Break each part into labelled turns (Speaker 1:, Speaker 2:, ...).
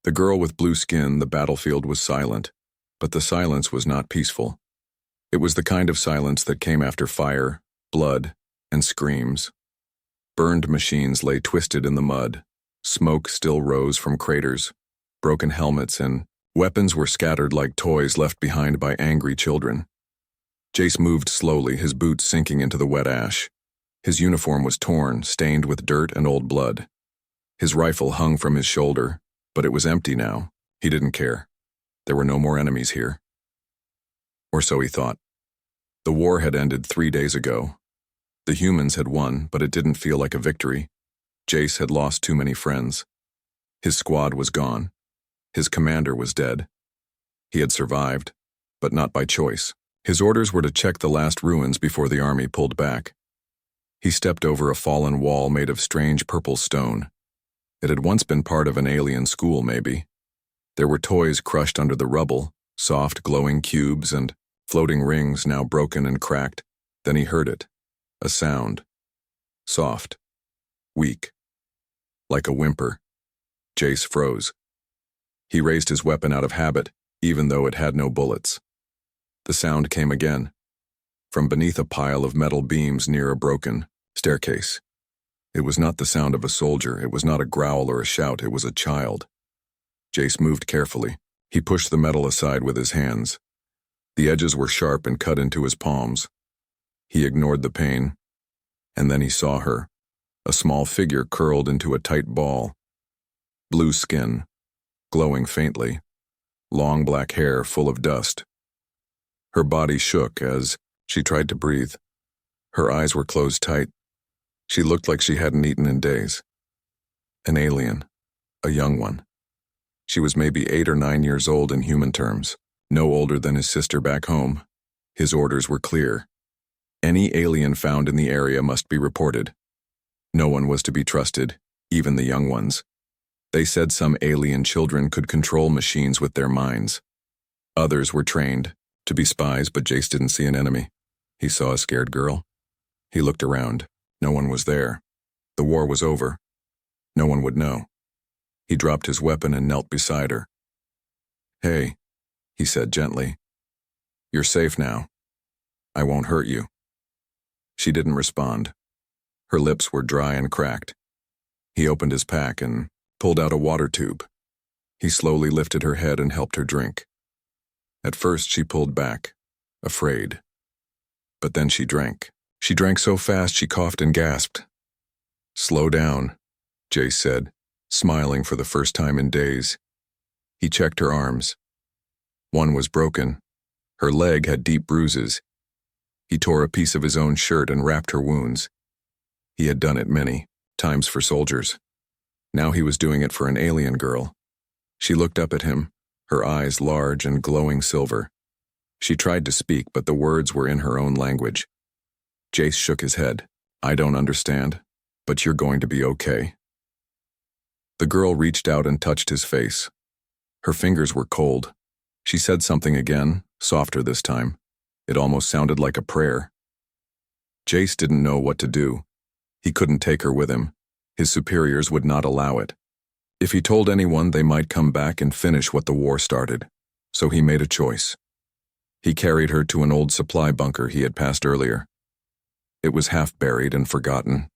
Speaker 1: The girl with blue skin, the battlefield was silent, but the silence was not peaceful. It was the kind of silence that came after fire, blood, and screams. Burned machines lay twisted in the mud. Smoke still rose from craters. Broken helmets and weapons were scattered like toys left behind by angry children. Jace moved slowly, his boots sinking into the wet ash. His uniform was torn, stained with dirt and old blood. His rifle hung from his shoulder, but it was empty now. He didn't care. There were no more enemies here. Or so he thought. The war had ended 3 days ago. The humans had won, but it didn't feel like a victory. Jace had lost too many friends. His squad was gone. His commander was dead. He had survived, but not by choice. His orders were to check the last ruins before the army pulled back. He stepped over a fallen wall made of strange purple stone. It had once been part of an alien school, maybe. There were toys crushed under the rubble, soft glowing cubes and floating rings now broken and cracked. Then he heard it. A sound. Soft. Weak. Like a whimper. Jace froze. He raised his weapon out of habit, even though it had no bullets. The sound came again. From beneath a pile of metal beams near a broken staircase. It was not the sound of a soldier, it was not a growl or a shout, it was a child. Jace moved carefully. He pushed the metal aside with his hands. The edges were sharp and cut into his palms. He ignored the pain. And then he saw her. A small figure curled into a tight ball. Blue skin, glowing faintly. Long black hair full of dust. Her body shook as she tried to breathe. Her eyes were closed tight. She looked like she hadn't eaten in days. An alien. A young one. She was maybe 8 or 9 years old in human terms, no older than his sister back home. His orders were clear. Any alien found in the area must be reported. No one was to be trusted, even the young ones. They said some alien children could control machines with their minds. Others were trained to be spies, but Jace didn't see an enemy. He saw a scared girl. He looked around. No one was there. The war was over. No one would know. He dropped his weapon and knelt beside her. "Hey," he said gently. "You're safe now. I won't hurt you." She didn't respond. Her lips were dry and cracked. He opened his pack and pulled out a water tube. He slowly lifted her head and helped her drink. At first she pulled back, afraid. But then she drank. She drank so fast she coughed and gasped. "Slow down," Jace said, smiling for the first time in days. He checked her arms. One was broken. Her leg had deep bruises. He tore a piece of his own shirt and wrapped her wounds. He had done it many times for soldiers. Now he was doing it for an alien girl. She looked up at him, her eyes large and glowing silver. She tried to speak, but the words were in her own language. Jace shook his head. "I don't understand, but you're going to be okay." The girl reached out and touched his face. Her fingers were cold. She said something again, softer this time. It almost sounded like a prayer. Jace didn't know what to do. He couldn't take her with him. His superiors would not allow it. If he told anyone, they might come back and finish what the war started. So he made a choice. He carried her to an old supply bunker he had passed earlier. It was half buried and forgotten.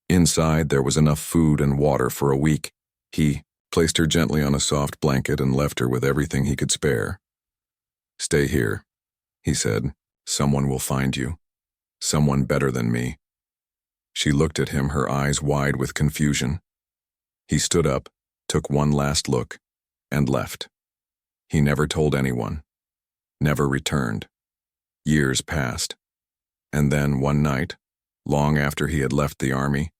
Speaker 1: Inside, there was enough food and water for a week. He placed her gently on a soft blanket and left her with everything he could spare. "Stay here," he said. "Someone will find you. Someone better than me." She looked at him, her eyes wide with confusion. He stood up, took one last look, and left. He never told anyone. Never returned. Years passed. And then, one night, long after he had left the army,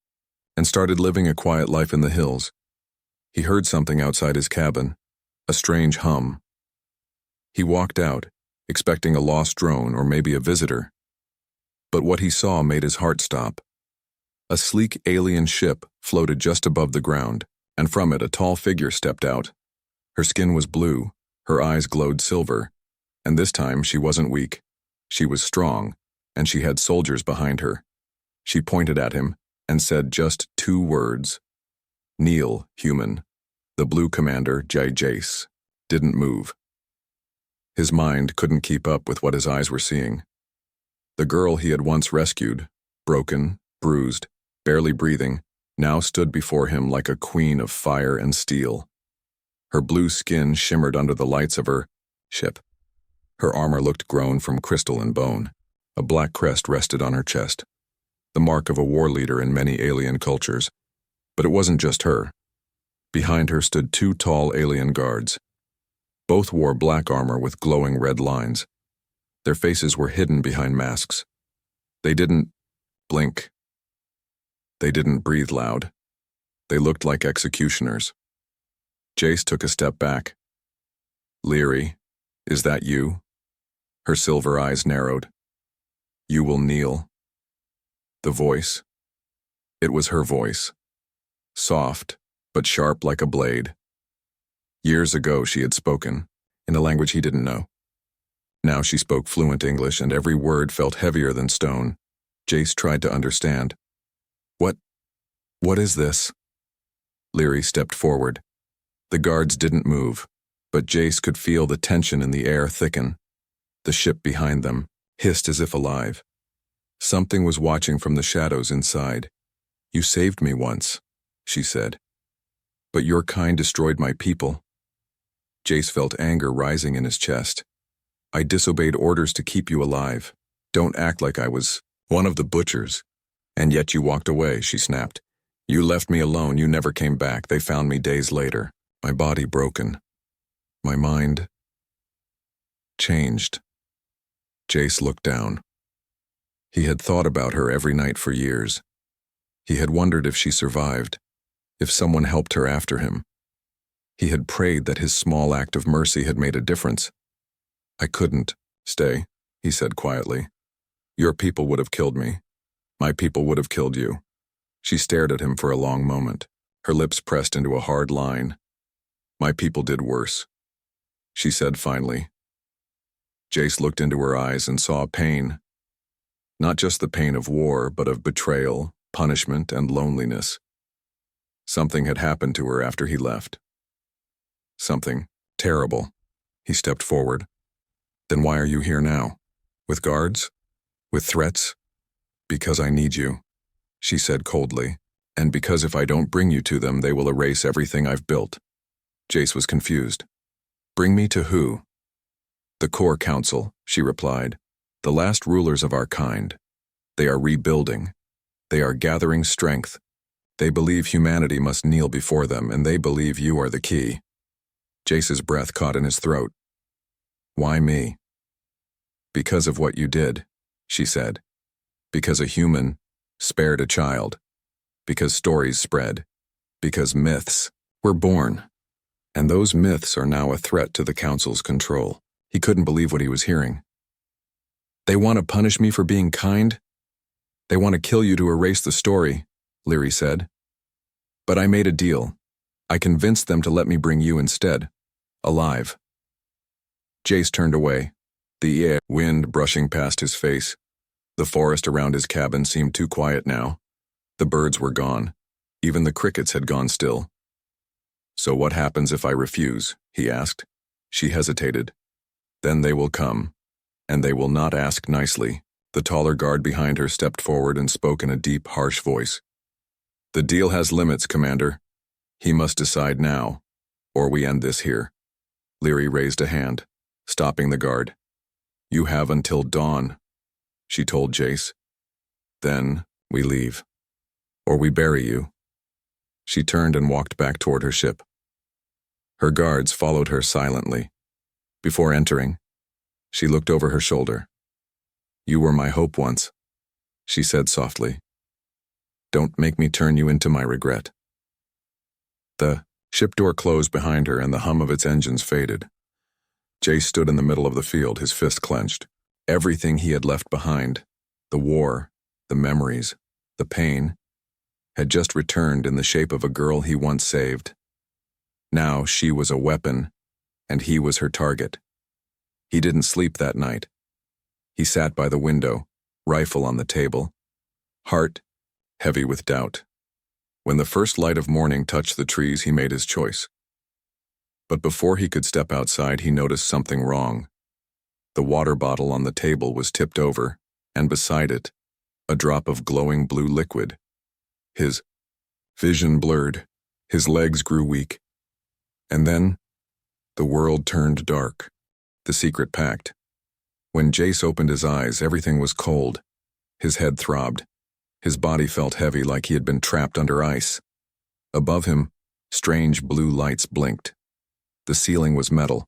Speaker 1: and started living a quiet life in the hills, he heard something outside his cabin, a strange hum. He walked out, expecting a lost drone or maybe a visitor. But what he saw made his heart stop. A sleek alien ship floated just above the ground, and from it a tall figure stepped out. Her skin was blue, her eyes glowed silver, and this time she wasn't weak. She was strong, and she had soldiers behind her. She pointed at him and said just 2 words. "Kneel, human." The blue commander, Jace, didn't move. His mind couldn't keep up with what his eyes were seeing. The girl he had once rescued, broken, bruised, barely breathing, now stood before him like a queen of fire and steel. Her blue skin shimmered under the lights of her ship. Her armor looked grown from crystal and bone. A black crest rested on her chest, the mark of a war leader in many alien cultures. But it wasn't just her. Behind her stood two tall alien guards. Both wore black armor with glowing red lines. Their faces were hidden behind masks. They didn't blink. They didn't breathe loud. They looked like executioners. Jace took a step back. "Leary, is that you?" Her silver eyes narrowed. "You will kneel." The voice. It was her voice. Soft, but sharp like a blade. Years ago she had spoken, in a language he didn't know. Now she spoke fluent English, and every word felt heavier than stone. Jace tried to understand. What is this?" Leary stepped forward. The guards didn't move, but Jace could feel the tension in the air thicken. The ship behind them hissed as if alive. Something was watching from the shadows inside. "You saved me once," she said. "But your kind destroyed my people." Jace felt anger rising in his chest. "I disobeyed orders to keep you alive. Don't act like I was one of the butchers. And yet you walked away," she snapped. "You left me alone, you never came back. They found me days later, my body broken. My mind changed." Jace looked down. He had thought about her every night for years. He had wondered if she survived, if someone helped her after him. He had prayed that his small act of mercy had made a difference. "I couldn't stay," he said quietly. "Your people would have killed me. My people would have killed you." She stared at him for a long moment, her lips pressed into a hard line. "My people did worse," she said finally. Jace looked into her eyes and saw pain. Not just the pain of war, but of betrayal, punishment, and loneliness. Something had happened to her after he left. Something terrible. He stepped forward. "Then why are you here now? With guards? With threats?" "Because I need you," she said coldly, "and because if I don't bring you to them, they will erase everything I've built." Jace was confused. "Bring me to who?" "The Core Council," she replied. "The last rulers of our kind. They are rebuilding. They are gathering strength. They believe humanity must kneel before them, and they believe you are the key." Jace's breath caught in his throat. "Why me?" "Because of what you did," she said. "Because a human spared a child. Because stories spread. Because myths were born. And those myths are now a threat to the Council's control." He couldn't believe what he was hearing. "They want to punish me for being kind? They want to kill you to erase the story," Leary said. "But I made a deal. I convinced them to let me bring you instead, alive." Jace turned away, the wind brushing past his face. The forest around his cabin seemed too quiet now. The birds were gone. Even the crickets had gone still. "So what happens if I refuse?" he asked. She hesitated. "Then they will come, and they will not ask nicely." The taller guard behind her stepped forward and spoke in a deep, harsh voice. "The deal has limits, Commander. He must decide now, or we end this here." Leary raised a hand, stopping the guard. "You have until dawn," she told Jace. "Then we leave. Or we bury you." She turned and walked back toward her ship. Her guards followed her silently. Before entering, she looked over her shoulder. "You were my hope once," she said softly. "Don't make me turn you into my regret." The ship door closed behind her and the hum of its engines faded. Jace stood in the middle of the field, his fist clenched. Everything he had left behind, the war, the memories, the pain, had just returned in the shape of a girl he once saved. Now she was a weapon, and he was her target. He didn't sleep that night. He sat by the window, rifle on the table, heart heavy with doubt. When the first light of morning touched the trees, he made his choice. But before he could step outside, he noticed something wrong. The water bottle on the table was tipped over, and beside it, a drop of glowing blue liquid. His vision blurred, his legs grew weak. And then, the world turned dark. The secret pact. When Jace opened his eyes, everything was cold. His head throbbed. His body felt heavy like he had been trapped under ice. Above him, strange blue lights blinked. The ceiling was metal,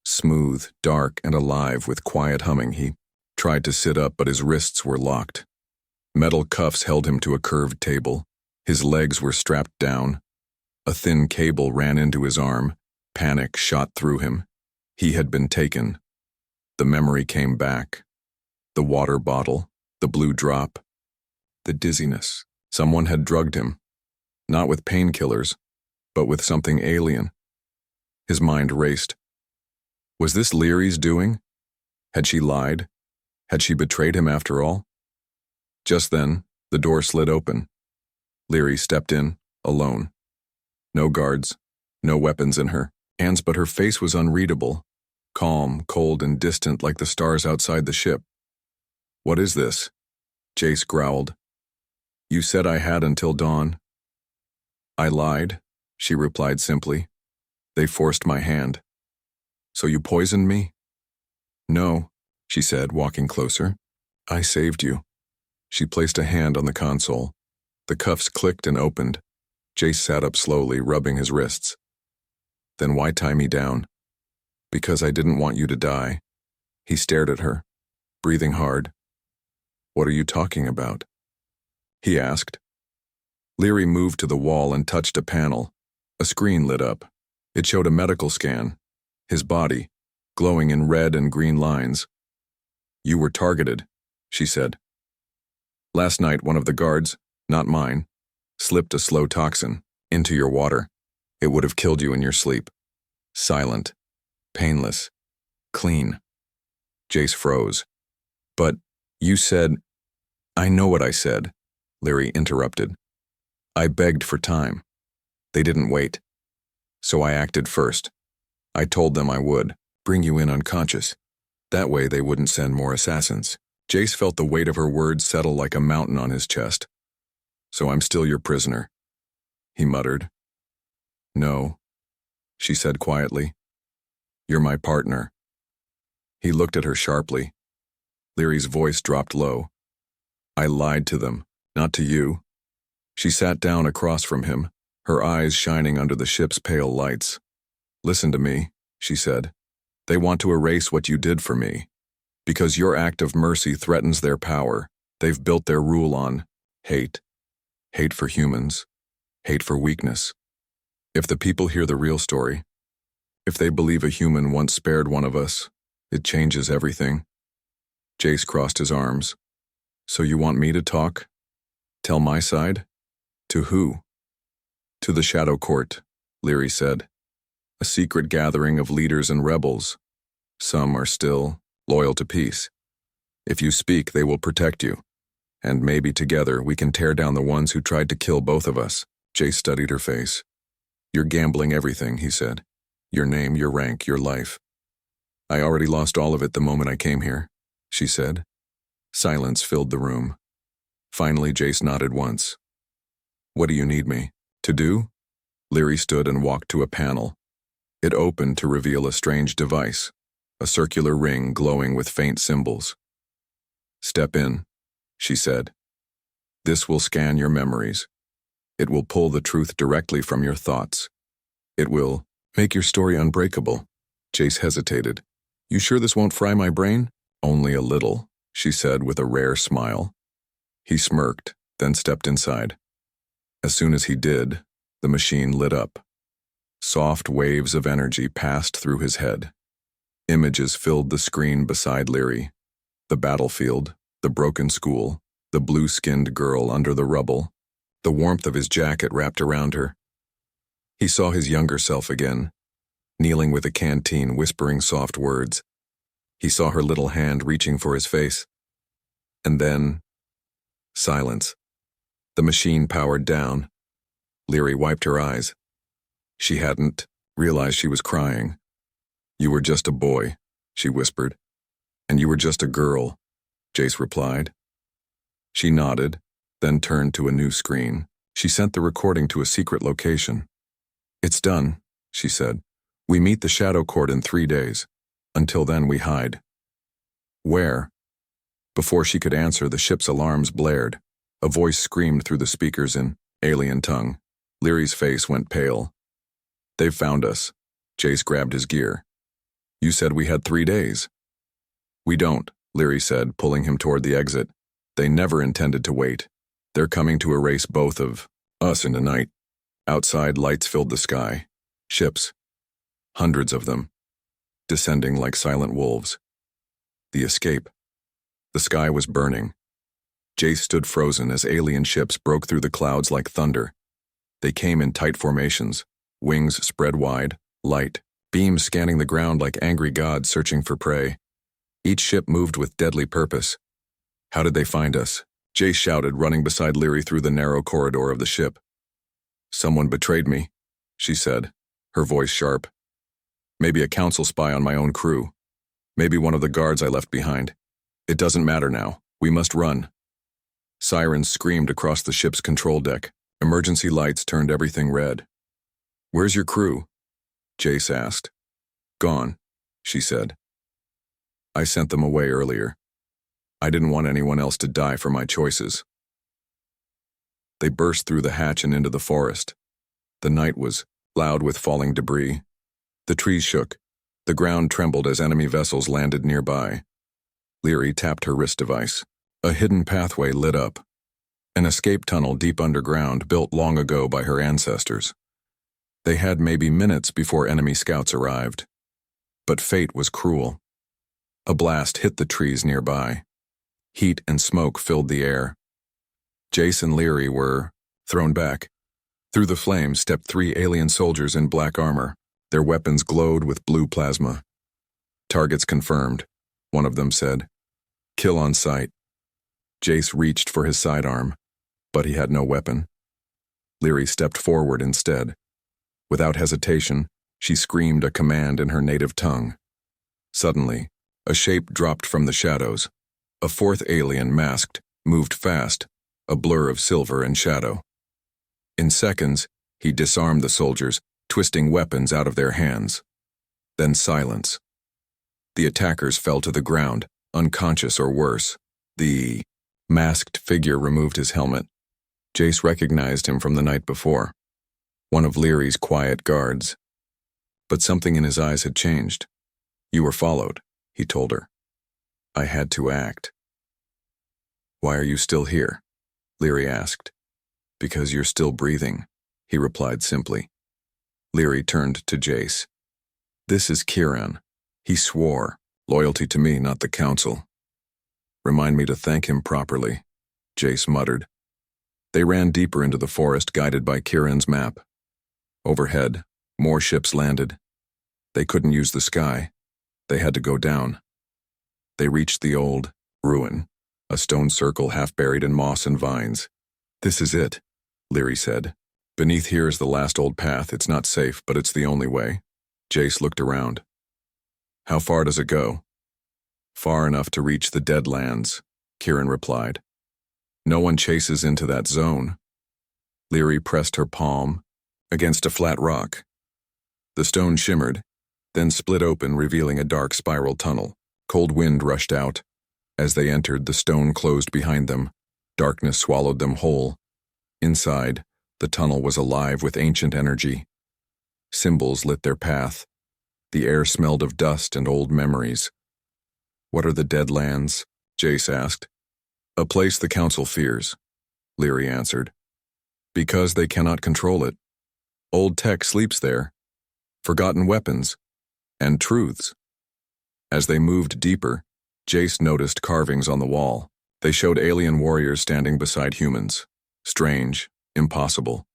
Speaker 1: smooth, dark, and alive with quiet humming. He tried to sit up, but his wrists were locked. Metal cuffs held him to a curved table. His legs were strapped down. A thin cable ran into his arm. Panic shot through him. He had been taken. The memory came back. The water bottle, the blue drop, the dizziness. Someone had drugged him, not with painkillers, but with something alien. His mind raced. Was this Leary's doing? Had she lied? Had she betrayed him after all? Just then, the door slid open. Leary stepped in, alone. No guards, no weapons in her hands, but her face was unreadable, calm, cold, and distant like the stars outside the ship. What is this? Jace growled. You said I had until dawn. I lied, she replied simply. They forced my hand. So you poisoned me? No, she said, walking closer. I saved you. She placed a hand on the console. The cuffs clicked and opened. Jace sat up slowly, rubbing his wrists. Then why tie me down? Because I didn't want you to die. He stared at her, breathing hard. What are you talking about? He asked. Leary moved to the wall and touched a panel. A screen lit up. It showed a medical scan. His body, glowing in red and green lines. You were targeted, she said. Last night, one of the guards, not mine, slipped a slow toxin into your water. It would have killed you in your sleep. Silent, painless, clean. Jace froze. But you said... I know what I said, Leary interrupted. I begged for time. They didn't wait. So I acted first. I told them I would bring you in unconscious. That way they wouldn't send more assassins. Jace felt the weight of her words settle like a mountain on his chest. So I'm still your prisoner, he muttered. No, she said quietly. You're my partner. He looked at her sharply. Leary's voice dropped low. I lied to them, not to you. She sat down across from him, her eyes shining under the ship's pale lights. Listen to me, she said. They want to erase what you did for me. Because your act of mercy threatens their power. They've built their rule on hate. Hate for humans. Hate for weakness. If the people hear the real story, if they believe a human once spared one of us, it changes everything. Jace crossed his arms. So you want me to talk? Tell my side? To who? To the Shadow Court, Leary said. A secret gathering of leaders and rebels. Some are still loyal to peace. If you speak, they will protect you. And maybe together we can tear down the ones who tried to kill both of us. Jace studied her face. You're gambling everything, he said. Your name, your rank, your life. I already lost all of it the moment I came here, she said. Silence filled the room. Finally, Jace nodded once. What do you need me to do? Leary stood and walked to a panel. It opened to reveal a strange device, a circular ring glowing with faint symbols. Step in, she said. This will scan your memories. It will pull the truth directly from your thoughts. It will make your story unbreakable. Jace hesitated. You sure this won't fry my brain? Only a little, she said with a rare smile. He smirked, then stepped inside. As soon as he did, the machine lit up. Soft waves of energy passed through his head. Images filled the screen beside Leary. The battlefield, the broken school, the blue-skinned girl under the rubble, the warmth of his jacket wrapped around her. He saw his younger self again, kneeling with a canteen, whispering soft words. He saw her little hand reaching for his face. And then, silence. The machine powered down. Leary wiped her eyes. She hadn't realized she was crying. "You were just a boy," she whispered. "And you were just a girl," Jace replied. She nodded, then turned to a new screen. She sent the recording to a secret location. "It's done," she said. "We meet the Shadow Court in 3 days. Until then, we hide." "Where?" Before she could answer, the ship's alarms blared. A voice screamed through the speakers in alien tongue. Leary's face went pale. "They've found us." Jace grabbed his gear. "You said we had 3 days." "We don't," Leary said, pulling him toward the exit. "They never intended to wait. They're coming to erase both of us into night." Outside, lights filled the sky. Ships. Hundreds of them. Descending like silent wolves. The escape. The sky was burning. Jace stood frozen as alien ships broke through the clouds like thunder. They came in tight formations, wings spread wide, light, beams scanning the ground like angry gods searching for prey. Each ship moved with deadly purpose. "How did they find us?" Jace shouted, running beside Leary through the narrow corridor of the ship. "Someone betrayed me," she said, her voice sharp. "Maybe a council spy on my own crew. Maybe one of the guards I left behind. It doesn't matter now. We must run." Sirens screamed across the ship's control deck. Emergency lights turned everything red. "Where's your crew?" Jace asked. "Gone," she said. "I sent them away earlier. I didn't want anyone else to die for my choices." They burst through the hatch and into the forest. The night was loud with falling debris. The trees shook. The ground trembled as enemy vessels landed nearby. Leary tapped her wrist device. A hidden pathway lit up. An escape tunnel deep underground built long ago by her ancestors. They had maybe minutes before enemy scouts arrived. But fate was cruel. A blast hit the trees nearby. Heat and smoke filled the air. Jace and Leary were thrown back. Through the flames stepped 3 alien soldiers in black armor. Their weapons glowed with blue plasma. "Targets confirmed," one of them said. "Kill on sight." Jace reached for his sidearm, but he had no weapon. Leary stepped forward instead. Without hesitation, she screamed a command in her native tongue. Suddenly, a shape dropped from the shadows. A 4th alien, masked, moved fast, a blur of silver and shadow. In seconds, he disarmed the soldiers, twisting weapons out of their hands. Then silence. The attackers fell to the ground, unconscious or worse. The masked figure removed his helmet. Jace recognized him from the night before. One of Leary's quiet guards. But something in his eyes had changed. "You were followed," he told her. "I had to act." "Why are you still here?" Leary asked. "Because you're still breathing," he replied simply. Leary turned to Jace. "This is Kieran. He swore. Loyalty to me, not the council." "Remind me to thank him properly," Jace muttered. They ran deeper into the forest, guided by Kieran's map. Overhead, more ships landed. They couldn't use the sky. They had to go down. They reached the old ruin, a stone circle half buried in moss and vines. "This is it," Leary said. "Beneath here is the last old path. It's not safe, but it's the only way." Jace looked around. "How far does it go?" "Far enough to reach the Deadlands," Kieran replied. "No one chases into that zone." Leary pressed her palm against a flat rock. The stone shimmered, then split open, revealing a dark spiral tunnel. Cold wind rushed out. As they entered, the stone closed behind them. Darkness swallowed them whole. Inside, the tunnel was alive with ancient energy. Symbols lit their path. The air smelled of dust and old memories. "What are the Deadlands?" Jace asked. "A place the council fears," Leary answered. "Because they cannot control it. Old tech sleeps there. Forgotten weapons. And truths." As they moved deeper, Jace noticed carvings on the wall. They showed alien warriors standing beside humans. Strange, impossible.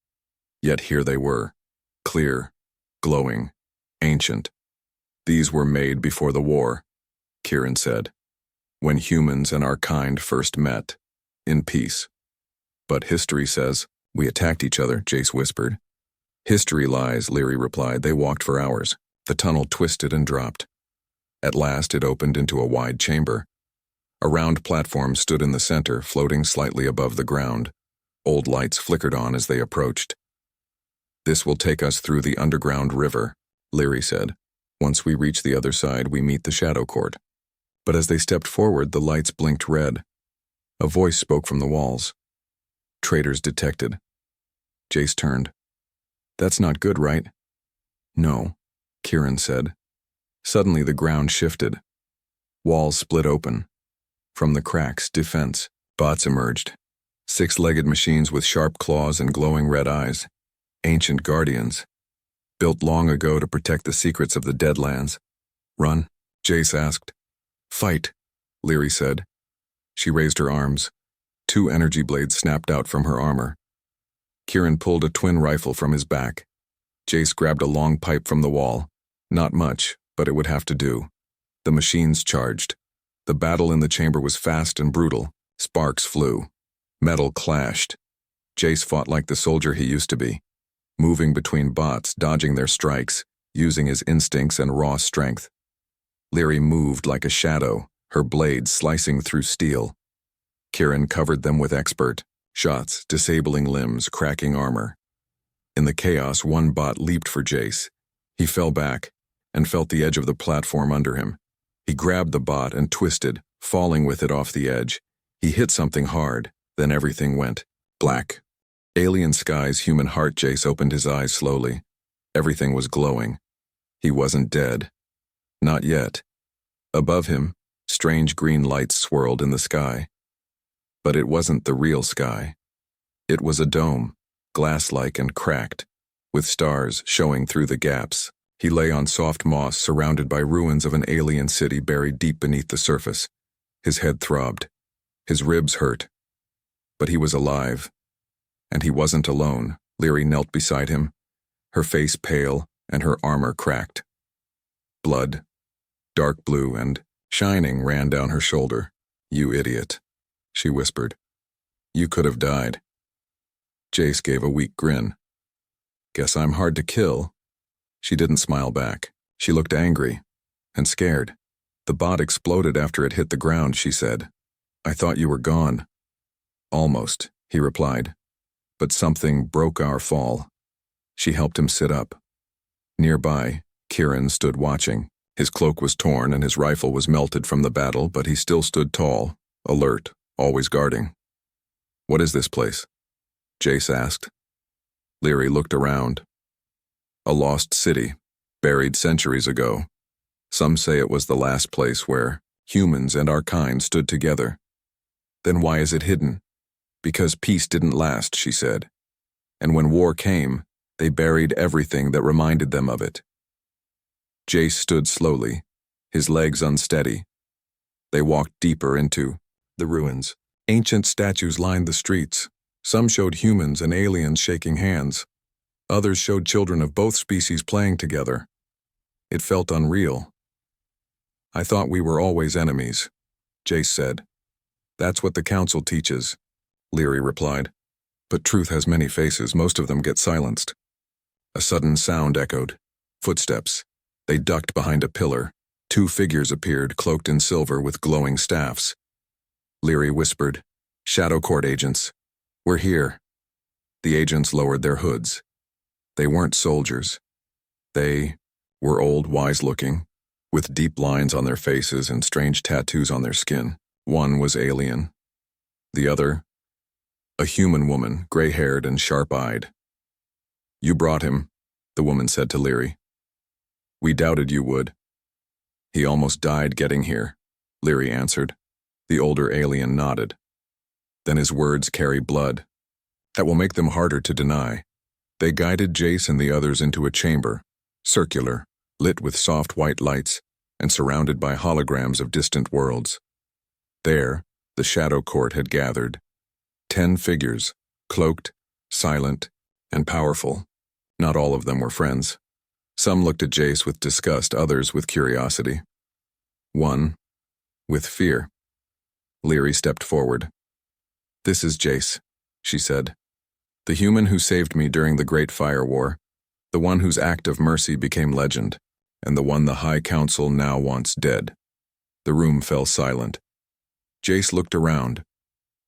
Speaker 1: Yet here they were. Clear, glowing, ancient. "These were made before the war," Kieran said. "When humans and our kind first met. In peace. But history says we attacked each other," Jace whispered. History lies, Leary replied. They walked for hours. The tunnel twisted and dropped. At last it opened into a wide chamber. A round platform stood in the center, floating slightly above the ground. Old lights flickered on as they approached. This will take us through the underground river, Leary said. Once we reach the other side, we meet the Shadow Court. But as they stepped forward, the lights blinked red. A voice spoke from the walls. Traitors detected. Jace turned. That's not good, right? No, Kieran said. Suddenly the ground shifted. Walls split open. From the cracks, defense. Bots emerged. Six-legged machines with sharp claws and glowing red eyes. Ancient guardians. Built long ago to protect the secrets of the Deadlands. Run? Jace asked. Fight, Leary said. She raised her arms. Two energy blades snapped out from her armor. Kieran pulled a twin rifle from his back. Jace grabbed a long pipe from the wall. Not much, but it would have to do. The machines charged. The battle in the chamber was fast and brutal. Sparks flew. Metal clashed. Jace fought like the soldier he used to be, moving between bots, dodging their strikes, using his instincts and raw strength. Leary moved like a shadow, her blades slicing through steel. Kieran covered them with expert shots, disabling limbs, cracking armor. In the chaos, one bot leaped for Jace. He fell back and felt the edge of the platform under him. He grabbed the bot and twisted, falling with it off the edge. He hit something hard, then everything went black. Alien skies, human heart. Jace opened his eyes slowly. Everything was glowing. He wasn't dead. Not yet. Above him, strange green lights swirled in the sky. But it wasn't the real sky. It was a dome, glass-like and cracked, with stars showing through the gaps. He lay on soft moss surrounded by ruins of an alien city buried deep beneath the surface. His head throbbed. His ribs hurt. But he was alive. And he wasn't alone. Leary knelt beside him, her face pale and her armor cracked. Blood, dark blue and shining, ran down her shoulder. You idiot, she whispered. You could have died. Jace gave a weak grin. Guess I'm hard to kill. She didn't smile back. She looked angry and scared. The bot exploded after it hit the ground, she said. I thought you were gone. Almost, he replied. But something broke our fall. She helped him sit up. Nearby, Kieran stood watching. His cloak was torn and his rifle was melted from the battle, but he still stood tall, alert, always guarding. What is this place? Jace asked. Leary looked around. A lost city, buried centuries ago. Some say it was the last place where humans and our kind stood together. Then why is it hidden? Because peace didn't last, she said. And when war came, they buried everything that reminded them of it. Jace stood slowly, his legs unsteady. They walked deeper into the ruins. Ancient statues lined the streets. Some showed humans and aliens shaking hands. Others showed children of both species playing together. It felt unreal. I thought we were always enemies, Jace said. That's what the council teaches, Leary replied. But truth has many faces, most of them get silenced. A sudden sound echoed. Footsteps. They ducked behind a pillar. Two figures appeared, cloaked in silver with glowing staffs. Leary whispered, Shadow Court agents. We're here. The agents lowered their hoods. They weren't soldiers. They were old, wise-looking, with deep lines on their faces and strange tattoos on their skin. One was alien. The other, a human woman, gray-haired and sharp-eyed. You brought him, the woman said to Leary. We doubted you would. He almost died getting here, Leary answered. The older alien nodded. Then his words carry blood. That will make them harder to deny. They guided Jace and the others into a chamber, circular, lit with soft white lights, and surrounded by holograms of distant worlds. There, the Shadow Court had gathered. 10 figures, cloaked, silent, and powerful. Not all of them were friends. Some looked at Jace with disgust, others with curiosity. One, with fear. Leary stepped forward. This is Jace, she said. The human who saved me during the Great Fire War. The one whose act of mercy became legend, and the one the High Council now wants dead. The room fell silent. Jace looked around.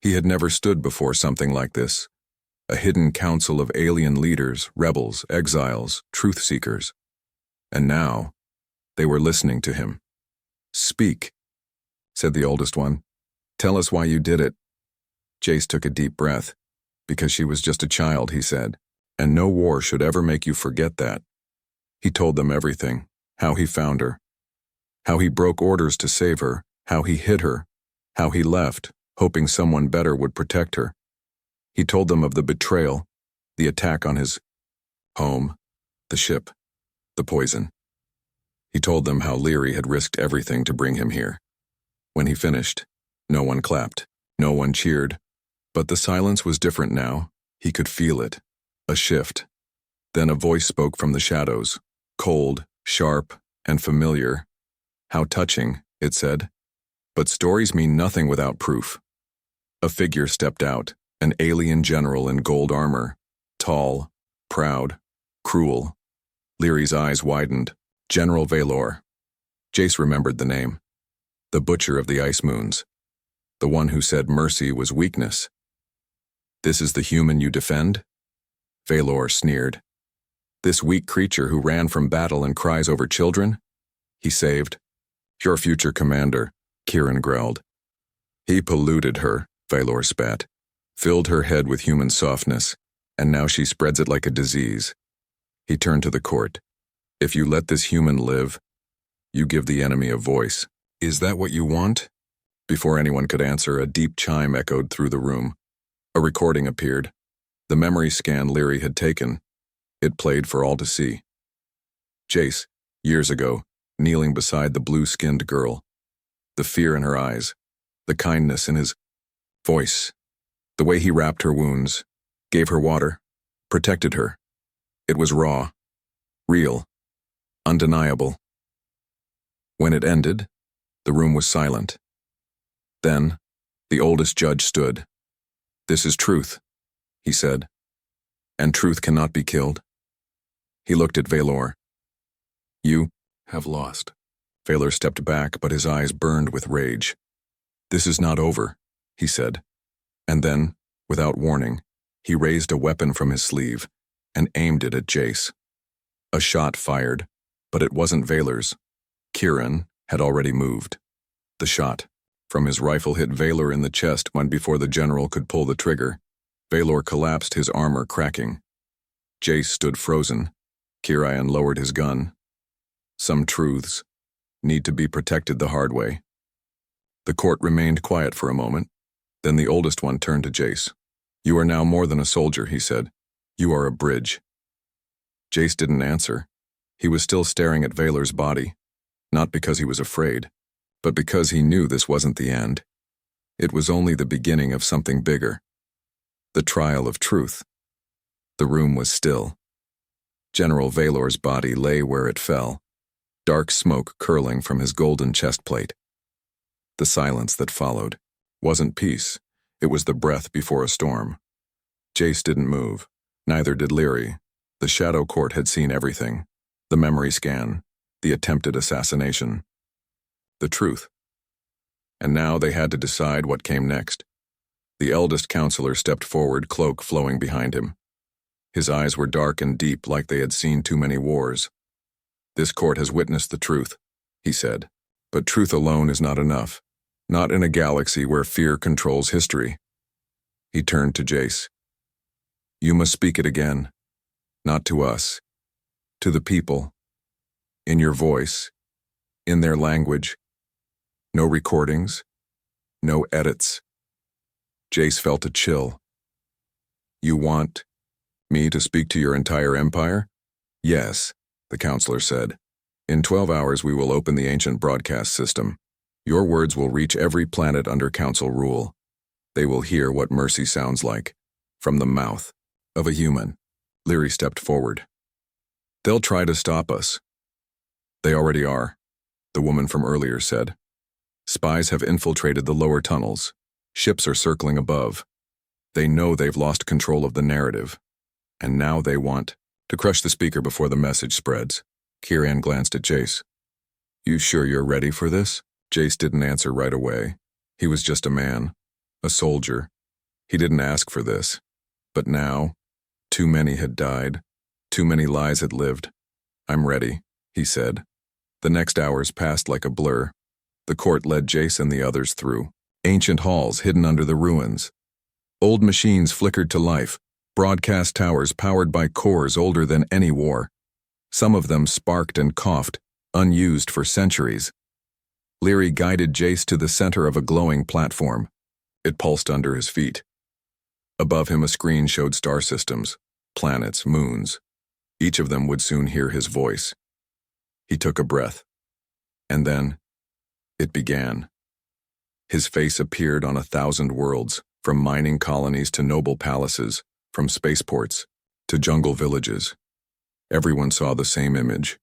Speaker 1: He had never stood before something like this. A hidden council of alien leaders, rebels, exiles, truth-seekers. And now, they were listening to him. "Speak," said the oldest one. "Tell us why you did it." Jace took a deep breath. "Because she was just a child," he said, "and no war should ever make you forget that." He told them everything, how he found her, how he broke orders to save her, how he hid her, how he left, hoping someone better would protect her. He told them of the betrayal, the attack on his home, the ship, the poison. He told them how Leary had risked everything to bring him here. When he finished, no one clapped, no one cheered, but the silence was different now. He could feel it, a shift. Then a voice spoke from the shadows, cold, sharp, and familiar. "How touching," it said. "But stories mean nothing without proof." A figure stepped out, an alien general in gold armor, tall, proud, cruel. Leary's eyes widened. General Valor. Jace remembered the name. The butcher of the ice moons. The one who said mercy was weakness. "This is the human you defend?" Valor sneered. "This weak creature who ran from battle and cries over children? He saved." "Your future commander," Kieran growled. "He polluted her," Valor spat. "Filled her head with human softness, and now she spreads it like a disease." He turned to the court. "If you let this human live, you give the enemy a voice. Is that what you want?" Before anyone could answer, a deep chime echoed through the room. A recording appeared. The memory scan Leary had taken. It played for all to see. Jace, years ago, kneeling beside the blue-skinned girl. The fear in her eyes, the kindness in his voice, the way he wrapped her wounds, gave her water, protected her. It was raw, real, undeniable. When it ended, the room was silent. Then, the oldest judge stood. "This is truth," he said, "and truth cannot be killed." He looked at Valor. "You have lost." Valor stepped back, but his eyes burned with rage. "This is not over," he said. And then, without warning, he raised a weapon from his sleeve and aimed it at Jace. A shot fired, but it wasn't Valor's. Kieran had already moved. The shot from his rifle hit Valor in the chest when before the general could pull the trigger. Valor collapsed, his armor cracking. Jace stood frozen. Kieran lowered his gun. Some truths need to be protected the hard way. The court remained quiet for a moment. Then the oldest one turned to Jace. "You are now more than a soldier," he said. "You are a bridge." Jace didn't answer. He was still staring at Valor's body, not because he was afraid, but because he knew this wasn't the end. It was only the beginning of something bigger. The trial of truth. The room was still. General Valor's body lay where it fell, dark smoke curling from his golden chest plate. The silence that followed wasn't peace, it was the breath before a storm. Jace didn't move, neither did Leary. The Shadow Court had seen everything. The memory scan, the attempted assassination, the truth. And now they had to decide what came next. The eldest counselor stepped forward, cloak flowing behind him. His eyes were dark and deep, like they had seen too many wars. "This court has witnessed the truth," he said. "But truth alone is not enough. Not in a galaxy where fear controls history." He turned to Jace. "You must speak it again. Not to us. To the people. In your voice. In their language. No recordings. No edits." Jace felt a chill. "You want me to speak to your entire empire?" "Yes," the counselor said. "In 12 hours we will open the ancient broadcast system. Your words will reach every planet under council rule. They will hear what mercy sounds like, from the mouth of a human." Leary stepped forward. "They'll try to stop us." "They already are," the woman from earlier said. "Spies have infiltrated the lower tunnels. Ships are circling above. They know they've lost control of the narrative. And now they want to crush the speaker before the message spreads. Kieran glanced at Jace. You sure you're ready for this? Jace didn't answer right away. He was just a man, a soldier. He didn't ask for this. But now, too many had died. Too many lies had lived. I'm ready, he said. The next hours passed like a blur. The court led Jace and the others through. Ancient halls hidden under the ruins. Old machines flickered to life. Broadcast towers powered by cores older than any war. Some of them sparked and coughed, unused for centuries. Leary guided Jace to the center of a glowing platform. It pulsed under his feet. Above him a screen showed star systems, planets, moons. Each of them would soon hear his voice. He took a breath. And then, it began. His face appeared on 1,000 worlds, from mining colonies to noble palaces, from spaceports to jungle villages. Everyone saw the same image,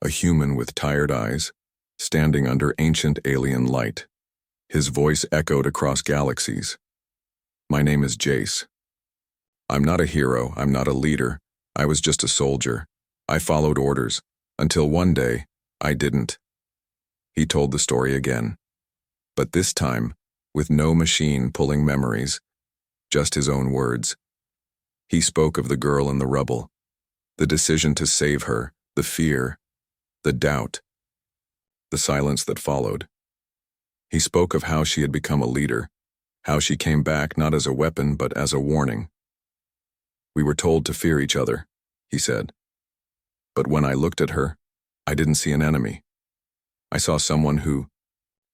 Speaker 1: a human with tired eyes, standing under ancient alien light. His voice echoed across galaxies. My name is Jace. I'm not a hero, I'm not a leader. I was just a soldier. I followed orders, until one day, I didn't. He told the story again. But this time, with no machine pulling memories, just his own words. He spoke of the girl in the rubble, the decision to save her, the fear, the doubt, the silence that followed. He spoke of how she had become a leader, how she came back not as a weapon but as a warning. We were told to fear each other, he said. But when I looked at her, I didn't see an enemy. I saw someone who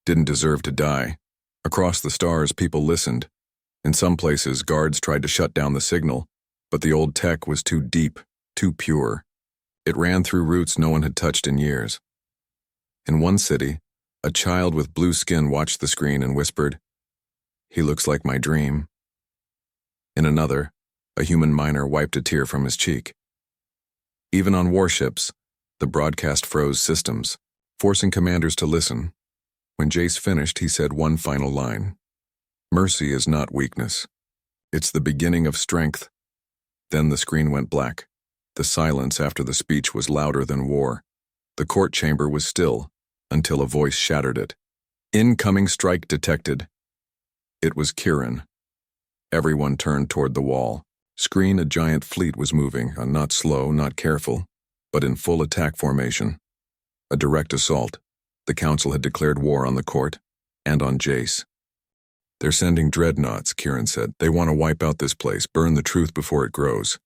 Speaker 1: didn't deserve to die. Across the stars, people listened. In some places, guards tried to shut down the signal, but the old tech was too deep, too pure. It ran through roots no one had touched in years. In one city, a child with blue skin watched the screen and whispered, "He looks like my dream." In another, a human miner wiped a tear from his cheek. Even on warships, the broadcast froze systems, forcing commanders to listen. When Jace finished, he said one final line. Mercy is not weakness. It's the beginning of strength. Then the screen went black. The silence after the speech was louder than war. The court chamber was still, until a voice shattered it. Incoming strike detected. It was Kieran. Everyone turned toward the wall. Screen, a giant fleet was moving, not slow, not careful, but in full attack formation. A direct assault. The council had declared war on the court, and on Jace. They're sending dreadnoughts, Kieran said. They want to wipe out this place, burn the truth before it grows.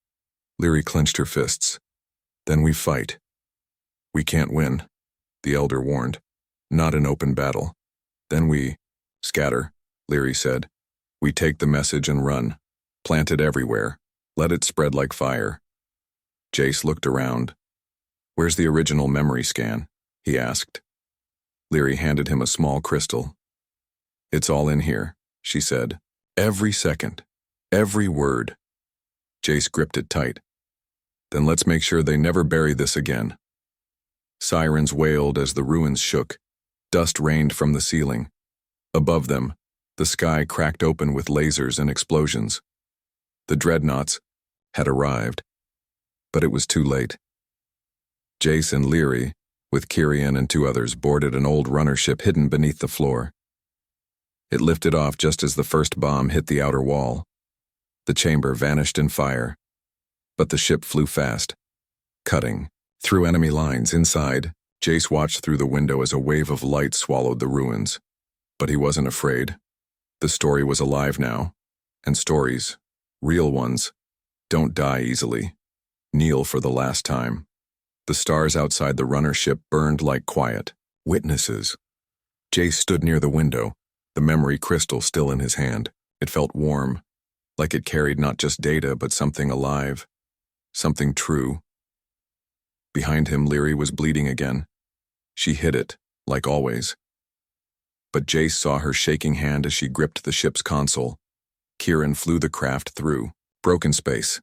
Speaker 1: Leary clenched her fists. Then we fight. We can't win, the elder warned. Not in open battle. Then we scatter, Leary said. We take the message and run. Plant it everywhere. Let it spread like fire. Jace looked around. Where's the original memory scan? He asked. Leary handed him a small crystal. It's all in here, she said. Every second. Every word. Jace gripped it tight. Then let's make sure they never bury this again. Sirens wailed as the ruins shook. Dust rained from the ceiling. Above them, the sky cracked open with lasers and explosions. The dreadnoughts had arrived, but it was too late. Jace and Leary, with Kieran and 2 others, boarded an old runner ship hidden beneath the floor. It lifted off just as the first bomb hit the outer wall. The chamber vanished in fire, but the ship flew fast, cutting through enemy lines. Inside, Jace watched through the window as a wave of light swallowed the ruins. But he wasn't afraid. The story was alive now, and stories, real ones, don't die easily. Kneel for the last time. The stars outside the runner ship burned like quiet witnesses. Jace stood near the window, the memory crystal still in his hand. It felt warm, like it carried not just data but something alive, something true. Behind him, Leary was bleeding again. She hid it, like always. But Jace saw her shaking hand as she gripped the ship's console. Kieran flew the craft through broken space.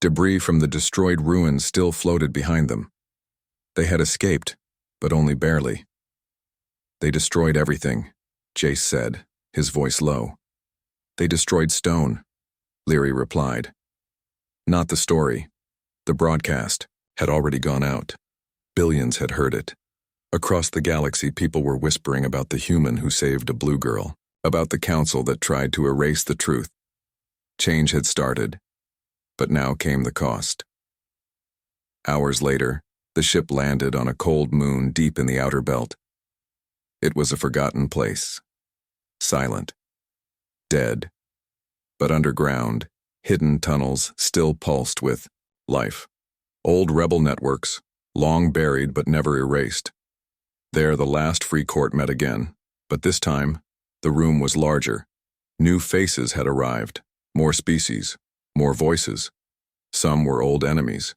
Speaker 1: Debris from the destroyed ruins still floated behind them. They had escaped, but only barely. They destroyed everything, Jace said, his voice low. They destroyed stone, Leary replied. Not the story. The broadcast had already gone out. Billions had heard it. Across the galaxy, people were whispering about the human who saved a blue girl, about the council that tried to erase the truth. Change had started, but now came the cost. Hours later, the ship landed on a cold moon deep in the outer belt. It was a forgotten place. Silent. Dead. But underground, hidden tunnels still pulsed with life. Old rebel networks, long buried but never erased. There the last free court met again, but this time, the room was larger. New faces had arrived, more species, more voices. Some were old enemies.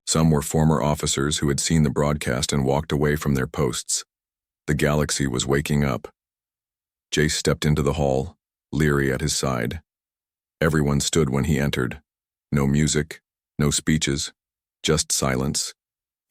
Speaker 1: Some were former officers who had seen the broadcast and walked away from their posts. The galaxy was waking up. Jace stepped into the hall, Leary at his side. Everyone stood when he entered. No music, no speeches, just silence.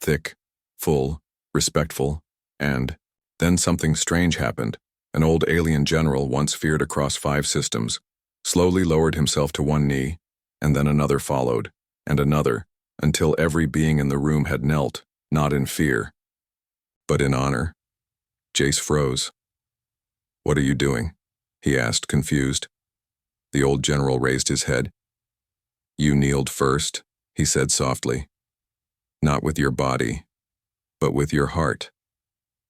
Speaker 1: Thick, full, respectful, and then something strange happened. An old alien general, once feared across 5 systems, slowly lowered himself to one knee, and then another followed, and another, until every being in the room had knelt, not in fear, but in honor. Jace froze. "What are you doing?" he asked, confused. The old general raised his head. "You kneeled first," he said softly. "Not with your body, but with your heart.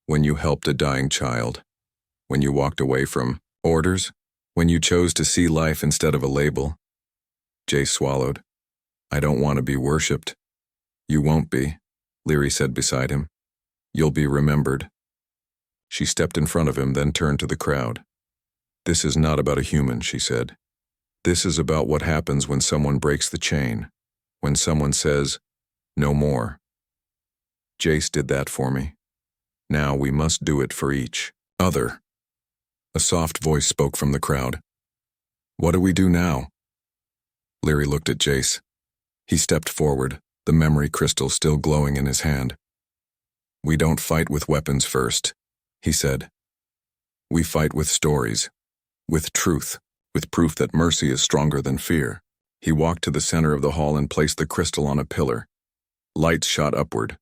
Speaker 1: When you helped a dying child, when you walked away from orders, when you chose to see life instead of a label." Jace swallowed. "I don't want to be worshipped." "You won't be," Leary said beside him. "You'll be remembered." She stepped in front of him, then turned to the crowd. "This is not about a human," she said. "This is about what happens when someone breaks the chain, when someone says, 'No more.' Jace did that for me. Now we must do it for each other." A soft voice spoke from the crowd. "What do we do now?" Leary looked at Jace. He stepped forward, the memory crystal still glowing in his hand. "We don't fight with weapons first," he said. "We fight with stories, with truth, with proof that mercy is stronger than fear." He walked to the center of the hall and placed the crystal on a pillar. Lights shot upward,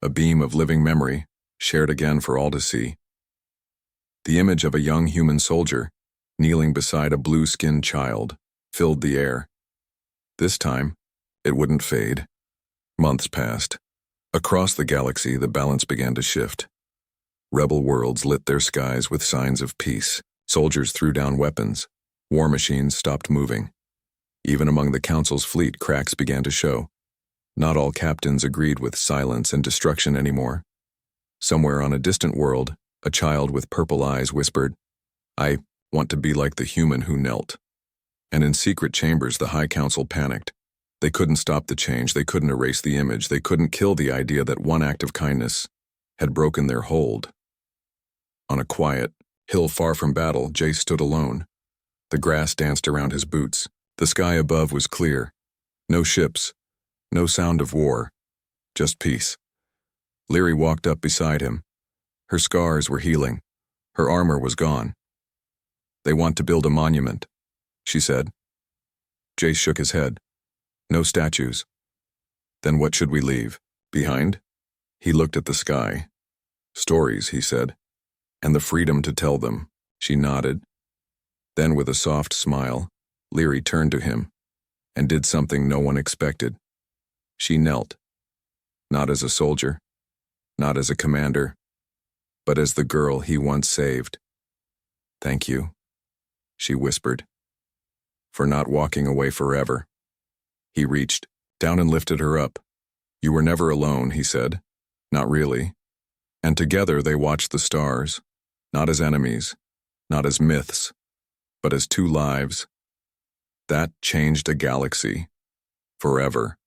Speaker 1: a beam of living memory, shared again for all to see. The image of a young human soldier, kneeling beside a blue-skinned child, filled the air. This time, it wouldn't fade. Months passed. Across the galaxy, the balance began to shift. Rebel worlds lit their skies with signs of peace. Soldiers threw down weapons. War machines stopped moving. Even among the Council's fleet, cracks began to show. Not all captains agreed with silence and destruction anymore. Somewhere on a distant world, a child with purple eyes whispered, "I want to be like the human who knelt." And in secret chambers, the High Council panicked. They couldn't stop the change, they couldn't erase the image, they couldn't kill the idea that one act of kindness had broken their hold. On a quiet hill far from battle, Jace stood alone. The grass danced around his boots. The sky above was clear. No ships, no sound of war, just peace. Leary walked up beside him. Her scars were healing. Her armor was gone. "They want to build a monument," she said. Jace shook his head. "No statues." "Then what should we leave behind?" He looked at the sky. "Stories," he said, "and the freedom to tell them." She nodded. Then with a soft smile, Leary turned to him and did something no one expected. She knelt, not as a soldier, not as a commander, but as the girl he once saved. "Thank you," she whispered, "for not walking away forever." He reached down and lifted her up. "You were never alone," he said. "Not really." And together they watched the stars, not as enemies, not as myths, but as 2 lives. That changed a galaxy. Forever.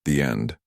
Speaker 1: The end.